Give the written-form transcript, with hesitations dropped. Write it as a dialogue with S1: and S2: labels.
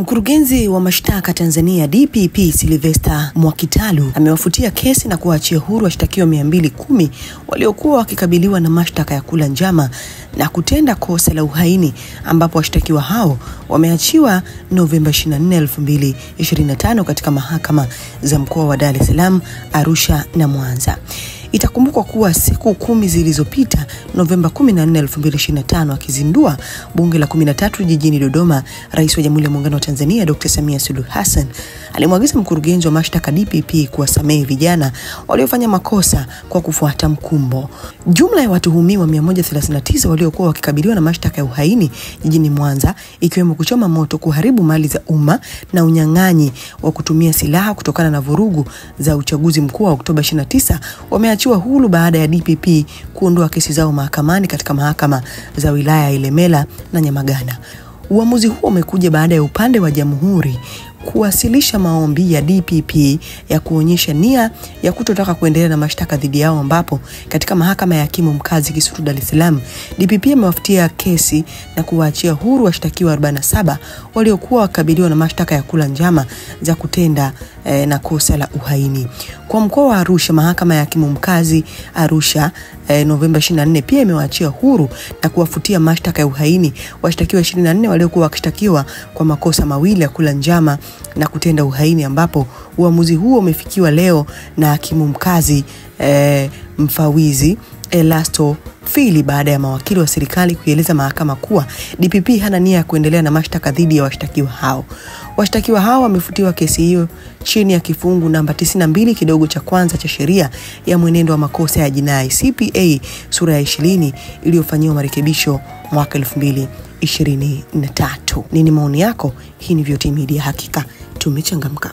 S1: Mkurugenzi wa mashtaka Tanzania DPP Sylvester Mwakitalu amewafutia kesi na kuachia huru washtakiwa 210 waliokuwa wakikabiliwa na mashtaka ya kula njama na kutenda kosa la uhaini, ambapo washtakiwa hao wameachiwa Novemba 24, 2025 katika mahakama za mkoa wa Dar es Salaam, Arusha na Mwanza. Itakumbukwa kuwa siku 10 zilizopita, Novemba 14, 2025, akizindua bunge la 13 jijini Dodoma, Rais wa Jamhuri ya Muungano wa Tanzania Dr. Samia Suluhu Hassan alimwagiza mkurugenzi wa mashtaka DPP kuwasamehe vijana waliofanya makosa kwa kufuata mkumbo. Jumla ya watuhumiwa 139 waliokuwa wakikabiliwa na mashtaka ya uhaini jijini Mwanza, ikiwemo kuchoma moto, kuharibu mali za umma na unyang'anyi wa kutumia silaha kutokana na vurugu za uchaguzi mkuu wa Oktoba 29, wameachiwa huru baada ya DPP kuondoa kesi zao mahakamani katika mahakama za wilaya ya Ilemela na Nyamagana. Uamuzi huo umekuja baada ya upande wa Jamhuri kuwasilisha maombi ya DPP ya kuonyesha nia ya kutotaka kuendelea na mashtaka dhidi yao, ambapo katika mahakama ya hakimu mkazi Kisutu, Dar es Salaam, DPP amewafutia kesi na kuwaachia huru washtakiwa 47 waliokuwa wakabiliwa na mashtaka ya kula njama za kutenda na kosa la uhaini. Kwa mkoa wa Arusha, mahakama ya hakimu mkazi Arusha Novemba 24 pia imewaachia huru na kuwafutia mashtaka ya uhaini washtakiwa 24 waliokuwa wakishtakiwa kwa makosa mawili ya kula njama na kutenda uhaini, ambapo uamuzi huo umefikiwa leo na hakimu mkazi mfawizi Elasto Fili baada ya mawakili wa serikali kueleza mahakama kuwa DPP hana nia ya kuendelea na mashtaka dhidi ya washtakiwa hao. Washtakiwa hao wamefutiwa kesi hiyo chini ya kifungu namba 92 kidogo cha kwanza cha sheria ya mwenendo wa makosa ya jinai CPA sura ya 20 iliyofanyiwa marekebisho mwaka 2023. Nini maoni yako? Hii ni VOT Media, hakika tumechangamka.